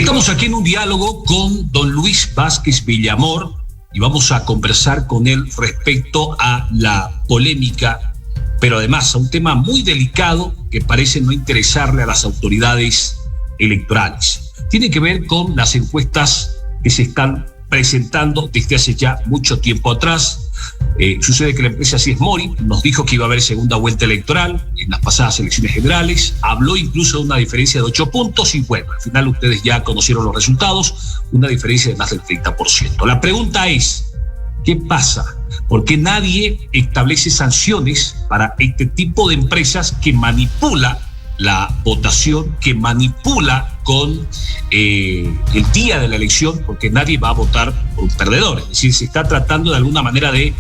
Estamos aquí en un diálogo con don Luis Vázquez Villamor y vamos a conversar con él respecto a la polémica, pero además a un tema muy delicado que parece no interesarle a las autoridades electorales. Tiene que ver con las encuestas que se están presentando desde hace ya mucho tiempo atrás. Sucede que la empresa Sies Mori nos dijo que iba a haber segunda vuelta electoral en las pasadas elecciones generales, habló incluso de una diferencia de 8 puntos y bueno, al final ustedes ya conocieron los resultados, una diferencia de más del 30%. La pregunta es, ¿qué pasa? ¿Por qué nadie establece sanciones para este tipo de empresas que manipula la votación, que manipula con el día de la elección, porque nadie va a votar por un perdedor? Es decir, se está tratando de alguna manera de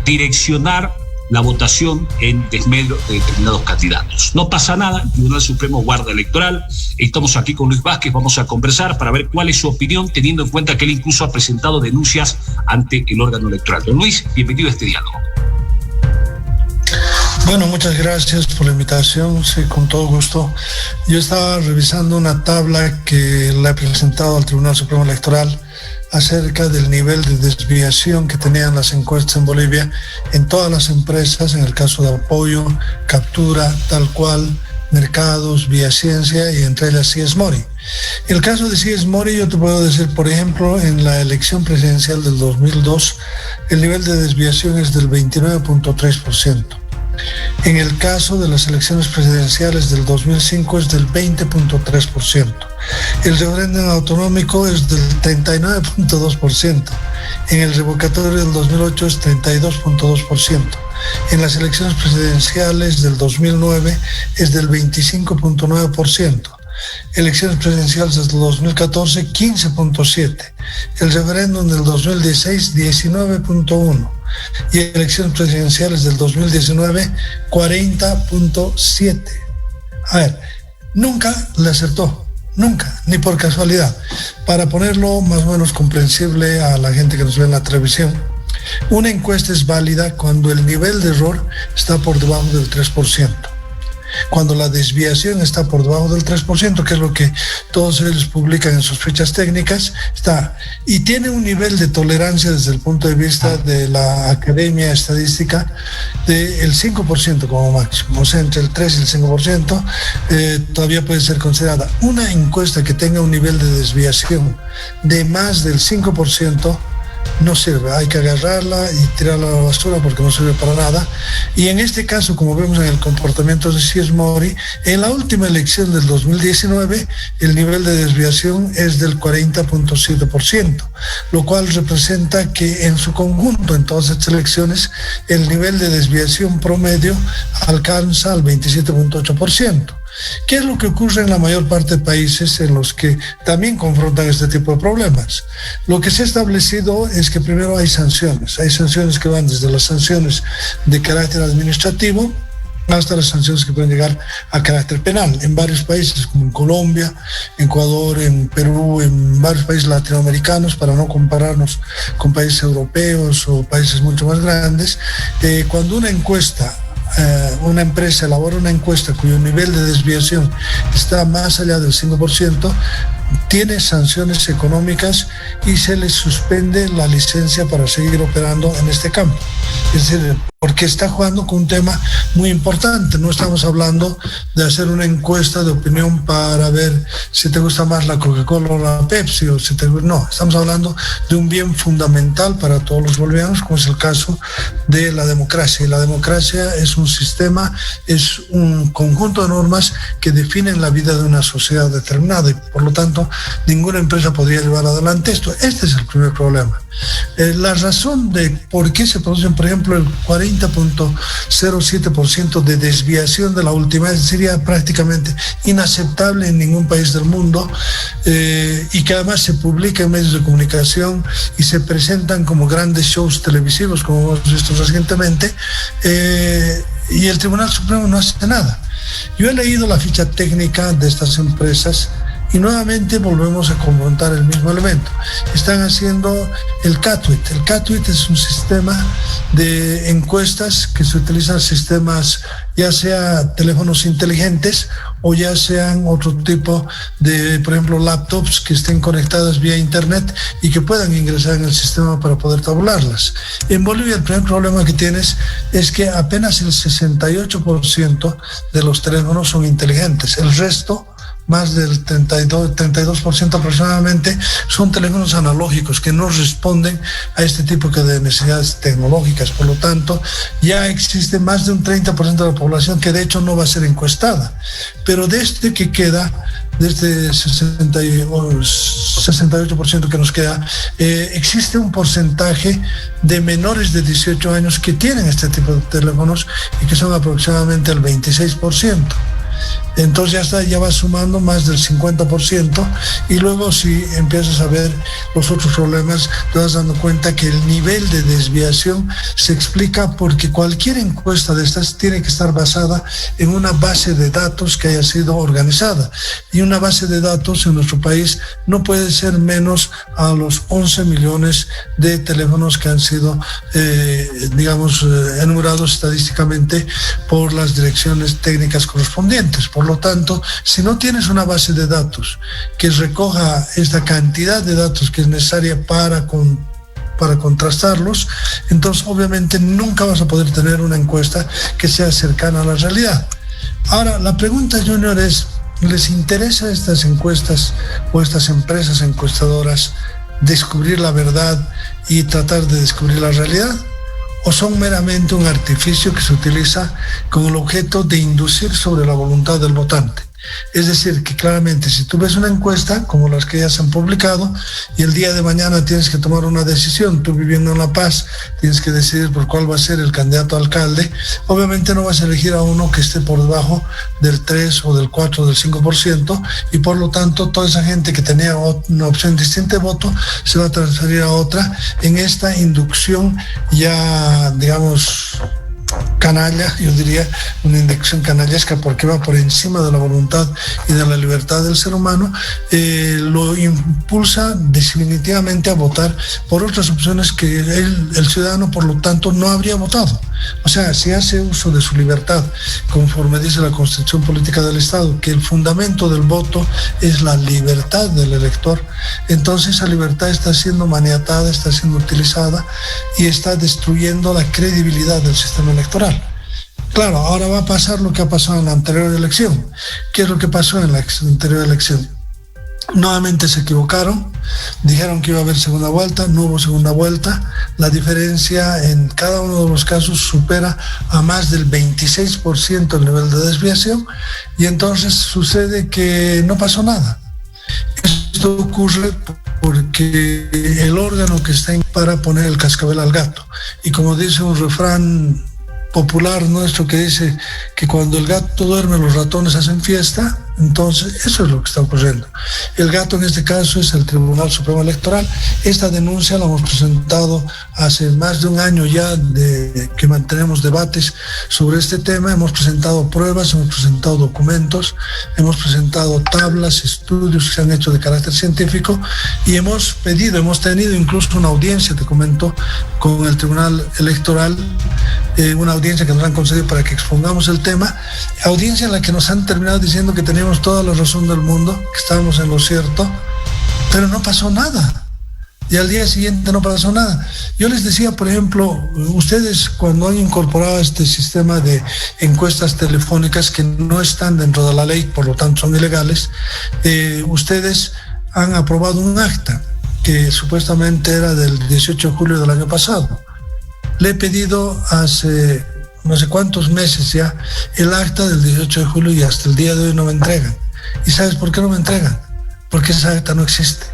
direccionar la votación en desmedro de determinados candidatos. No pasa nada, el Tribunal Supremo guarda electoral. Estamos aquí con Luis Vázquez, vamos a conversar para ver cuál es su opinión, teniendo en cuenta que él incluso ha presentado denuncias ante el órgano electoral. Don Luis, bienvenido a este diálogo. Bueno, muchas gracias por la invitación, sí, con todo gusto. Yo estaba revisando una tabla que la he presentado al Tribunal Supremo Electoral acerca del nivel de desviación que tenían las encuestas en Bolivia en todas las empresas, en el caso de Apoyo, Captura, Tal Cual, Mercados, Vía Ciencia y entre ellas Sies Mori. En el caso de Sies Mori, yo te puedo decir, por ejemplo, en la elección presidencial del 2002, el nivel de desviación es del 29.3%. En el caso de las elecciones presidenciales del 2005 es del 20.3%. El referéndum autonómico es del 39.2%. En el revocatorio del 2008 es 32.2%. En las elecciones presidenciales del 2009 es del 25.9%. Elecciones presidenciales del 2014, 15.7%. El referéndum del 2016, 19.1%. Y elecciones presidenciales del 2019, 40.7%. A ver, nunca le acertó, nunca, ni por casualidad. Para ponerlo más o menos comprensible a la gente que nos ve en la televisión, una encuesta es válida cuando el nivel de error está por debajo del 3%. Cuando la desviación está por debajo del 3%, que es lo que todos ellos publican en sus fichas técnicas, está, y tiene un nivel de tolerancia desde el punto de vista de la Academia Estadística del 5% como máximo, o sea, entre el 3 y el 5%, todavía puede ser considerada. Una encuesta que tenga un nivel de desviación de más del 5%, no sirve, hay que agarrarla y tirarla a la basura porque no sirve para nada. Y en este caso, como vemos en el comportamiento de Sies Mori, en la última elección del 2019 el nivel de desviación es del 40.7%, lo cual representa que en su conjunto, en todas estas elecciones, el nivel de desviación promedio alcanza al 27.8%. ¿Qué es lo que ocurre en la mayor parte de países en los que también confrontan este tipo de problemas? Lo que se ha establecido es que primero hay sanciones que van desde las sanciones de carácter administrativo hasta las sanciones que pueden llegar a carácter penal. En varios países, como en Colombia, en Ecuador, en Perú, en varios países latinoamericanos, para no compararnos con países europeos o países mucho más grandes, cuando una empresa elabora una encuesta cuyo nivel de desviación está más allá del 5%, tiene sanciones económicas y se le suspende la licencia para seguir operando en este campo. Es decir, porque está jugando con un tema muy importante. No estamos hablando de hacer una encuesta de opinión para ver si te gusta más la Coca-Cola o la Pepsi, no, estamos hablando de un bien fundamental para todos los bolivianos, como es el caso de la democracia. Y la democracia es un sistema, es un conjunto de normas que definen la vida de una sociedad determinada y por lo tanto ninguna empresa podría llevar adelante esto. Este es el primer problema. La razón de por qué se producen, por ejemplo, el 40.07% de desviación de la última vez sería prácticamente inaceptable en ningún país del mundo, y que además se publica en medios de comunicación y se presentan como grandes shows televisivos, como hemos visto recientemente, y el Tribunal Supremo no hace nada. Yo he leído la ficha técnica de estas empresas Y nuevamente volvemos a confrontar el mismo elemento. Están haciendo el CATWIT. El CATWIT es un sistema de encuestas que se utilizan sistemas, ya sea teléfonos inteligentes o ya sean otro tipo de, por ejemplo, laptops que estén conectadas vía internet y que puedan ingresar en el sistema para poder tabularlas. En Bolivia el primer problema que tienes es que apenas el 68% de los teléfonos son inteligentes. El resto, más del 32% aproximadamente, son teléfonos analógicos que no responden a este tipo de necesidades tecnológicas. Por lo tanto, ya existe más de un 30% de la población que de hecho no va a ser encuestada. Pero de este que queda, de este 68% que nos queda, existe un porcentaje de menores de 18 años que tienen este tipo de teléfonos y que son aproximadamente el 26%. Entonces ya va sumando más del 50%, y luego si empiezas a ver los otros problemas te vas dando cuenta que el nivel de desviación se explica porque cualquier encuesta de estas tiene que estar basada en una base de datos que haya sido organizada, y una base de datos en nuestro país no puede ser menos a los 11 millones de teléfonos que han sido enumerados estadísticamente por las direcciones técnicas correspondientes. Por lo tanto, si no tienes una base de datos que recoja esta cantidad de datos que es necesaria para contrastarlos, entonces obviamente nunca vas a poder tener una encuesta que sea cercana a la realidad. Ahora, la pregunta, Junior, es: ¿les interesa a estas encuestas o estas empresas encuestadoras descubrir la verdad y tratar de descubrir la realidad? ¿O son meramente un artificio que se utiliza con el objeto de inducir sobre la voluntad del votante? Es decir, que claramente si tú ves una encuesta como las que ya se han publicado y el día de mañana tienes que tomar una decisión, tú viviendo en La Paz tienes que decidir por cuál va a ser el candidato a alcalde, obviamente no vas a elegir a uno que esté por debajo del 3 o del 4 o del 5%, y por lo tanto toda esa gente que tenía una opción distinta de voto se va a transferir a otra en esta inducción ya, digamos, canalla, yo diría una inducción canallesca, porque va por encima de la voluntad y de la libertad del ser humano, lo impulsa definitivamente a votar por otras opciones que el ciudadano, por lo tanto, no habría votado. O sea, si hace uso de su libertad, conforme dice la Constitución Política del Estado, que el fundamento del voto es la libertad del elector, entonces esa libertad está siendo maniatada, está siendo utilizada y está destruyendo la credibilidad del sistema electoral. Claro, ahora va a pasar lo que ha pasado en la anterior elección. ¿Qué es lo que pasó en la anterior elección? Nuevamente se equivocaron, dijeron que iba a haber segunda vuelta, no hubo segunda vuelta. La diferencia en cada uno de los casos supera a más del 26% el nivel de desviación, y entonces sucede que no pasó nada. Esto ocurre porque el órgano que está para poner el cascabel al gato, y como dice un refrán popular nuestro que dice que cuando el gato duerme los ratones hacen fiesta, entonces eso es lo que está ocurriendo. El gato en este caso es el Tribunal Supremo Electoral. Esta denuncia la hemos presentado hace más de un año ya que mantenemos debates sobre este tema. Hemos presentado pruebas, hemos presentado documentos, hemos presentado tablas, estudios que se han hecho de carácter científico, y hemos tenido incluso una audiencia, te comento, con el Tribunal Electoral, una audiencia que nos han concedido para que expongamos el tema, audiencia en la que nos han terminado diciendo que teníamos toda la razón del mundo, que estábamos en lo cierto, pero no pasó nada. Y al día siguiente no pasó nada. Yo les decía, por ejemplo, ustedes cuando han incorporado este sistema de encuestas telefónicas que no están dentro de la ley, por lo tanto son ilegales, ustedes han aprobado un acta que supuestamente era del 18 de julio del año pasado. Le he pedido hace no sé cuántos meses ya el acta del 18 de julio y hasta el día de hoy no me entregan. ¿Y sabes por qué no me entregan? Porque esa acta no existe.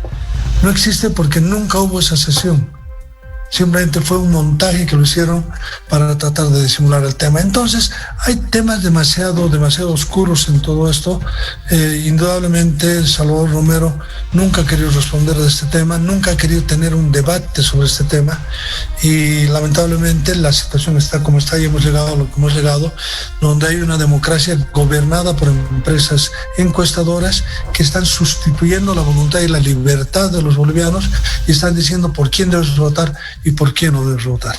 No existe porque nunca hubo esa sesión. Simplemente fue un montaje que lo hicieron para tratar de disimular el tema. Entonces, hay temas demasiado oscuros en todo esto. Indudablemente, Salvador Romero nunca ha querido responder de este tema, nunca ha querido tener un debate sobre este tema, y lamentablemente la situación está como está y hemos llegado a lo que hemos llegado, donde hay una democracia gobernada por empresas encuestadoras que están sustituyendo la voluntad y la libertad de los bolivianos y están diciendo por quién debes votar y por qué no debes votar.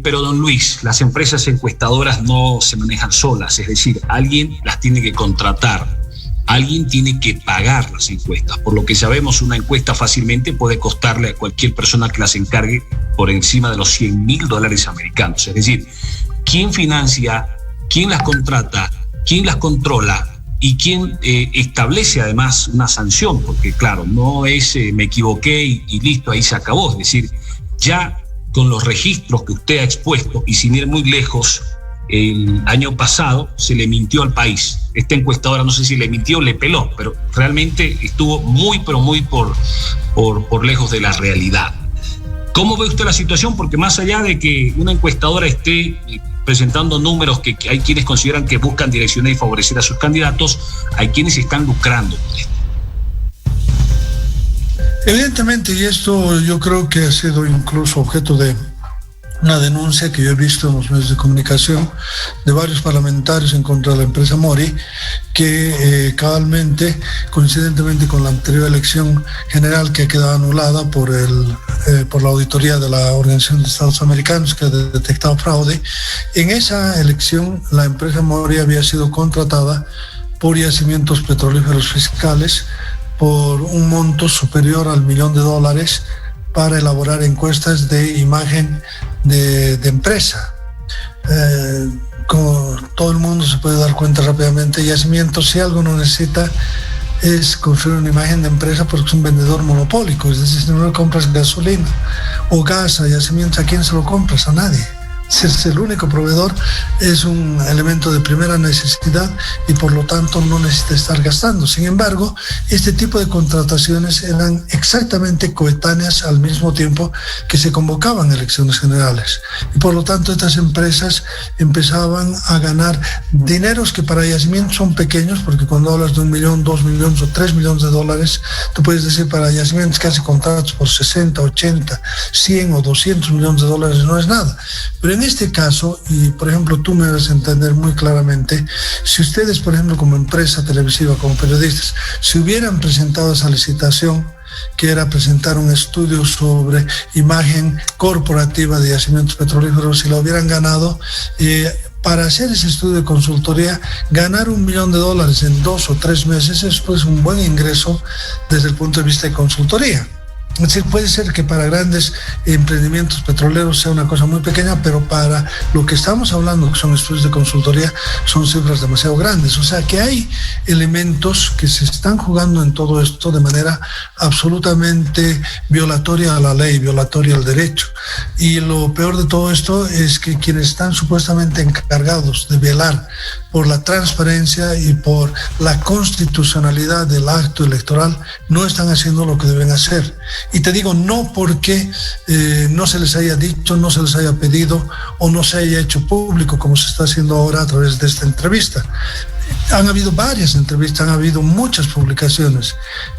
Pero don Luis, las empresas encuestadoras no se manejan solas, es decir, alguien las tiene que contratar, alguien tiene que pagar las encuestas. Por lo que sabemos, una encuesta fácilmente puede costarle a cualquier persona que las encargue por encima de los $100.000 americanos. Es decir, ¿quién financia, quién las contrata, quién las controla y quién establece además una sanción? Porque claro, no es me equivoqué y listo, ahí se acabó. Es decir, ya con los registros que usted ha expuesto y sin ir muy lejos, el año pasado se le mintió al país. Esta encuestadora, no sé si le mintió o le peló, pero realmente estuvo muy, pero muy por lejos de la realidad. ¿Cómo ve usted la situación? Porque más allá de que una encuestadora esté presentando números que hay quienes consideran que buscan direccionar y favorecer a sus candidatos, hay quienes están lucrando con esto. Evidentemente, y esto yo creo que ha sido incluso objeto de una denuncia que yo he visto en los medios de comunicación de varios parlamentarios en contra de la empresa Mori, que cabalmente, coincidentemente con la anterior elección general que ha quedado anulada por la auditoría de la Organización de Estados Americanos, que ha detectado fraude, en esa elección la empresa Mori había sido contratada por Yacimientos Petrolíferos Fiscales por un monto superior al $1.000.000 para elaborar encuestas de imagen de empresa. Como todo el mundo se puede dar cuenta rápidamente, Yacimientos, si algo no necesita, es construir una imagen de empresa porque es un vendedor monopólico. Es decir, si no le compras gasolina o gas a Yacimientos, ¿a quién se lo compras? A nadie. Si es el único proveedor, es un elemento de primera necesidad y por lo tanto no necesita estar gastando. Sin embargo, este tipo de contrataciones eran exactamente coetáneas al mismo tiempo que se convocaban elecciones generales. Y por lo tanto estas empresas empezaban a ganar dineros que para Yacimientos son pequeños, porque cuando hablas de 1 millón, 2 millones o 3 millones de dólares, tú puedes decir para Yacimientos que hace contratos por 60, 80, 100 o 200 millones de dólares no es nada. Pero en este caso, y por ejemplo tú me debes entender muy claramente, si ustedes, por ejemplo, como empresa televisiva, como periodistas, si hubieran presentado esa licitación, que era presentar un estudio sobre imagen corporativa de Yacimientos Petrolíferos, si lo hubieran ganado, para hacer ese estudio de consultoría, ganar $1 millón en 2 o 3 meses es pues un buen ingreso desde el punto de vista de consultoría. Es decir, puede ser que para grandes emprendimientos petroleros sea una cosa muy pequeña, pero para lo que estamos hablando, que son estudios de consultoría, son cifras demasiado grandes. O sea que hay elementos que se están jugando en todo esto de manera absolutamente violatoria a la ley, violatoria al derecho. Y lo peor de todo esto es que quienes están supuestamente encargados de velar por la transparencia y por la constitucionalidad del acto electoral no están haciendo lo que deben hacer. Y te digo, no porque no se les haya dicho, no se les haya pedido o no se haya hecho público como se está haciendo ahora a través de esta entrevista. Han habido varias entrevistas, han habido muchas publicaciones,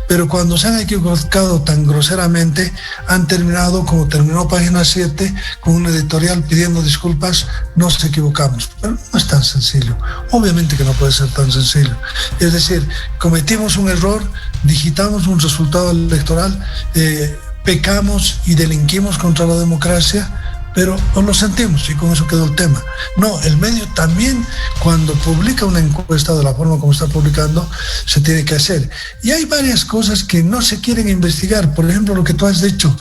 pero cuando se han equivocado tan groseramente, han terminado como terminó Página 7, con un editorial pidiendo disculpas, nos equivocamos. Pero no es tan sencillo, obviamente que no puede ser tan sencillo. Es decir, cometimos un error, digitamos un resultado electoral, pecamos y delinquimos contra la democracia, pero no lo sentimos y con eso quedó el tema. No, el medio también, cuando publica una encuesta de la forma como está publicando, se tiene que hacer. Y hay varias cosas que no se quieren investigar. Por ejemplo, lo que tú has dicho.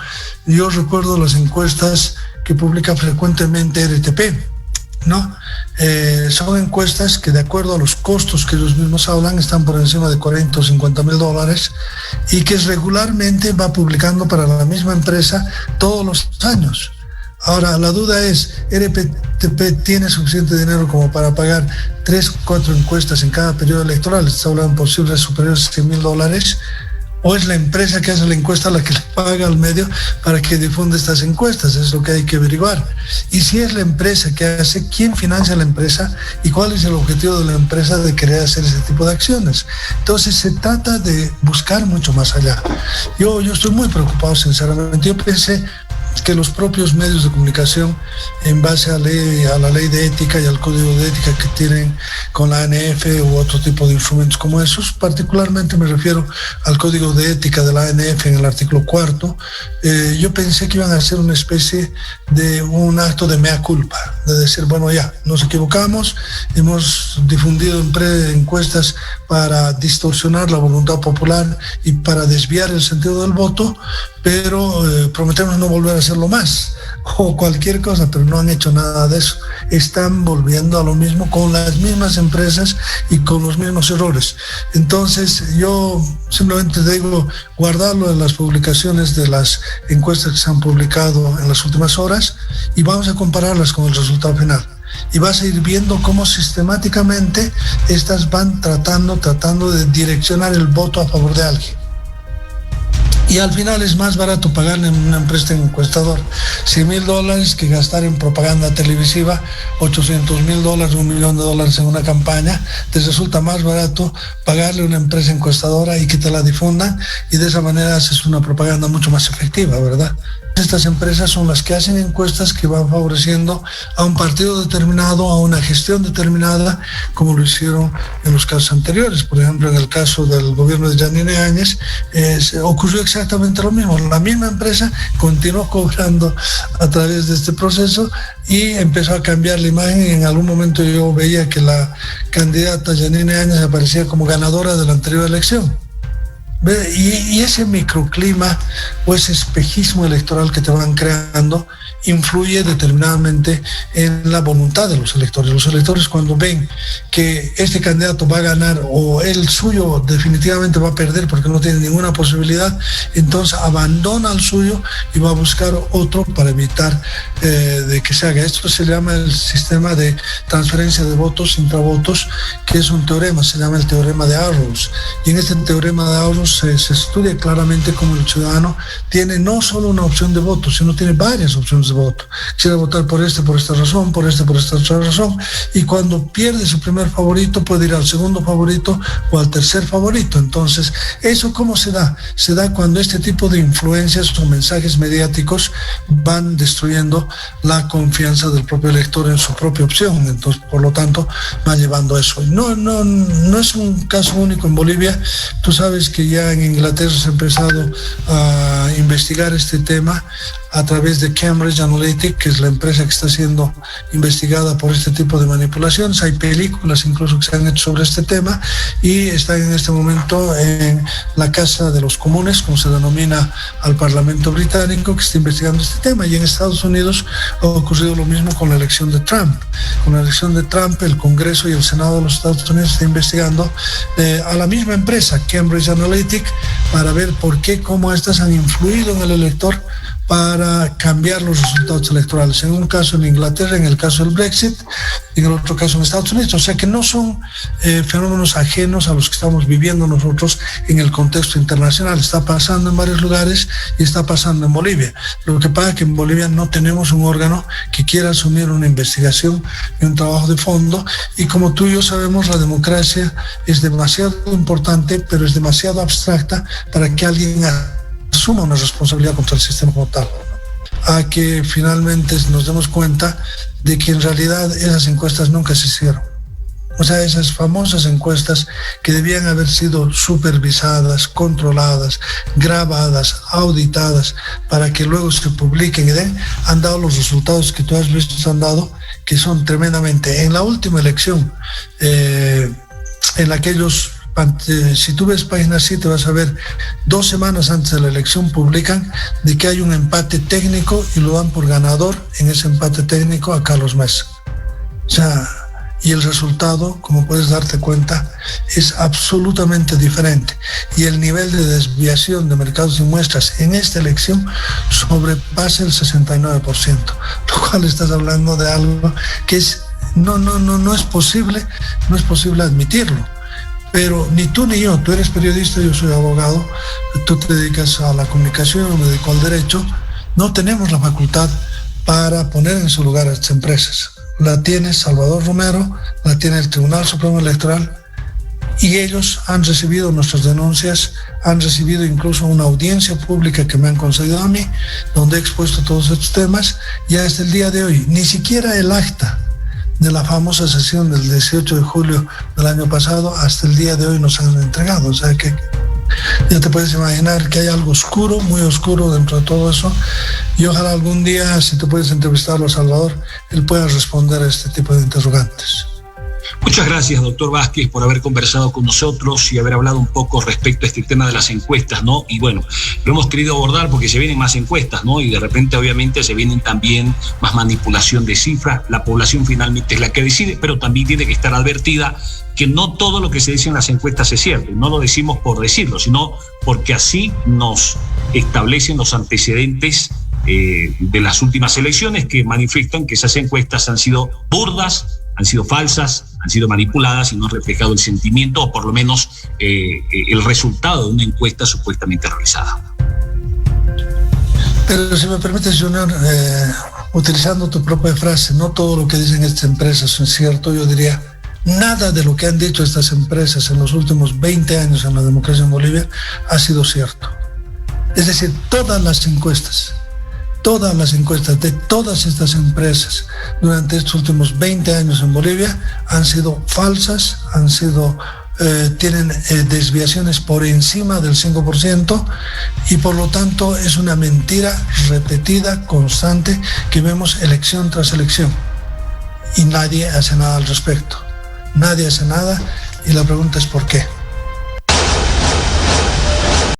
Yo recuerdo las encuestas que publica frecuentemente RTP, ¿no? Son encuestas que, de acuerdo a los costos que ellos mismos hablan, están por encima de 40 o 50 mil dólares y que regularmente va publicando para la misma empresa todos los años. Ahora, la duda es, ¿RTP tiene suficiente dinero como para pagar 3 o 4 encuestas en cada periodo electoral? Está hablando por cifras superiores a $100,000, ¿O es la empresa que hace la encuesta la que le paga al medio para que difunda estas encuestas? Es lo que hay que averiguar. Y si es la empresa que hace, ¿quién financia la empresa? ¿Y cuál es el objetivo de la empresa de querer hacer ese tipo de acciones? Entonces se trata de buscar mucho más allá. Yo estoy muy preocupado, sinceramente. Yo pensé que los propios medios de comunicación, en base a la ley de ética y al código de ética que tienen con la ANF u otro tipo de instrumentos como esos, particularmente me refiero al código de ética de la ANF en el artículo 4, yo pensé que iban a hacer una especie de un acto de mea culpa, de decir, bueno, ya, nos equivocamos, hemos difundido encuestas para distorsionar la voluntad popular y para desviar el sentido del voto, pero prometemos no volver a hacerlo más, o cualquier cosa, pero no han hecho nada de eso. Están volviendo a lo mismo con las mismas empresas y con los mismos errores. Entonces yo simplemente digo, guardarlo en las publicaciones de las encuestas que se han publicado en las últimas horas y vamos a compararlas con el resultado final. Y vas a ir viendo cómo sistemáticamente estas van tratando de direccionar el voto a favor de alguien. Y al final es más barato pagarle en una empresa encuestador $100,000 que gastar en propaganda televisiva $800,000, $1 millón en una campaña. Te resulta más barato pagarle a una empresa encuestadora y que te la difundan, y de esa manera haces una propaganda mucho más efectiva, ¿verdad? Estas empresas son las que hacen encuestas que van favoreciendo a un partido determinado, a una gestión determinada, como lo hicieron en los casos anteriores. Por ejemplo, en el caso del gobierno de Yanine Áñez, ocurrió exactamente lo mismo. La misma empresa continuó cobrando a través de este proceso y empezó a cambiar la imagen. En algún momento yo veía que la candidata Yanine Áñez aparecía como ganadora de la anterior elección. Y ese microclima o ese espejismo electoral que te van creando influye determinadamente en la voluntad de los electores. Los electores, cuando ven que este candidato va a ganar o el suyo definitivamente va a perder porque no tiene ninguna posibilidad, entonces abandona el suyo y va a buscar otro para evitar de que se haga. Esto se llama el sistema de transferencia de votos intravotos, que es un teorema, se llama el teorema de Arrows. Y en este teorema de Arrows se estudia claramente cómo el ciudadano tiene no solo una opción de voto, sino tiene varias opciones de voto. Quisiera votar por esta razón, por esta otra razón, y cuando pierde su primer favorito puede ir al segundo favorito o al tercer favorito. Entonces, ¿eso cómo se da? Se da cuando este tipo de influencias o mensajes mediáticos van destruyendo la confianza del propio elector en su propia opción. Entonces, por lo tanto, va llevando a eso. No es un caso único en Bolivia. Tú sabes que ya en Inglaterra se ha empezado a investigar este tema a través de Cambridge Analytica, que es la empresa que está siendo investigada por este tipo de manipulaciones. Hay películas incluso que se han hecho sobre este tema y están en este momento en la Casa de los Comunes, como se denomina al Parlamento británico, que está investigando este tema. Y en Estados Unidos ha ocurrido lo mismo con la elección de Trump. Con la elección de Trump, el Congreso y el Senado de los Estados Unidos está investigando a la misma empresa, Cambridge Analytica, para ver por qué, cómo estas han influido en el elector para cambiar los resultados electorales. En un caso en Inglaterra, en el caso del Brexit, y en el otro caso en Estados Unidos. O sea que no son fenómenos ajenos a los que estamos viviendo nosotros en el contexto internacional. Está pasando en varios lugares y está pasando en Bolivia. Lo que pasa es que en Bolivia no tenemos un órgano que quiera asumir una investigación y un trabajo de fondo, y como tú y yo sabemos, la democracia es demasiado importante, pero es demasiado abstracta para que alguien asuma una responsabilidad contra el sistema como tal, a que finalmente nos demos cuenta de que en realidad esas encuestas nunca se hicieron. O sea, esas famosas encuestas que debían haber sido supervisadas, controladas, grabadas, auditadas, para que luego se publiquen y han dado los resultados que tú has visto, han dado, que son tremendamente. En la última elección, en la que ellos, si tú ves Página 7, vas a ver 2 semanas antes de la elección publican de que hay un empate técnico y lo dan por ganador en ese empate técnico a Carlos Mesa. O sea, y el resultado, como puedes darte cuenta, es absolutamente diferente. Y el nivel de desviación de mercados y muestras en esta elección sobrepasa el 69%, lo cual estás hablando de algo que es no es posible admitirlo. pero ni tú ni yo, tú eres periodista, yo soy abogado, tú te dedicas a la comunicación, yo me dedico al derecho, no tenemos la facultad para poner en su lugar a estas empresas. La tiene Salvador Romero, la tiene el Tribunal Supremo Electoral, y ellos han recibido nuestras denuncias, han recibido incluso una audiencia pública que me han concedido a mí, donde he expuesto todos estos temas, y hasta el día de hoy, ni siquiera el acta de la famosa sesión del 18 de julio del año pasado, hasta el día de hoy nos han entregado. O sea que ya te puedes imaginar que hay algo oscuro, muy oscuro dentro de todo eso, y ojalá algún día, si tú puedes entrevistarlo a Salvador, él pueda responder a este tipo de interrogantes. Muchas gracias, doctor Vázquez, por haber conversado con nosotros y haber hablado un poco respecto a este tema de las encuestas, ¿no? Y bueno, lo hemos querido abordar porque se vienen más encuestas, ¿no? Y de repente, obviamente, se vienen también más manipulación de cifras. La población finalmente es la que decide, pero también tiene que estar advertida que no todo lo que se dice en las encuestas es cierto. No lo decimos por decirlo, sino porque así nos establecen los antecedentes de las últimas elecciones, que manifiestan que esas encuestas han sido burdas, han sido falsas, han sido manipuladas y no han reflejado el sentimiento o por lo menos el resultado de una encuesta supuestamente realizada. Pero si me permites, Junior, utilizando tu propia frase, no todo lo que dicen estas empresas es cierto, yo diría, nada de lo que han dicho estas empresas en los últimos 20 años en la democracia en Bolivia ha sido cierto. Es decir, todas las encuestas de todas estas empresas durante estos últimos 20 años en Bolivia han sido falsas, tienen desviaciones por encima del 5%, y por lo tanto es una mentira repetida, constante, que vemos elección tras elección y nadie hace nada al respecto. Nadie hace nada, y la pregunta es ¿por qué?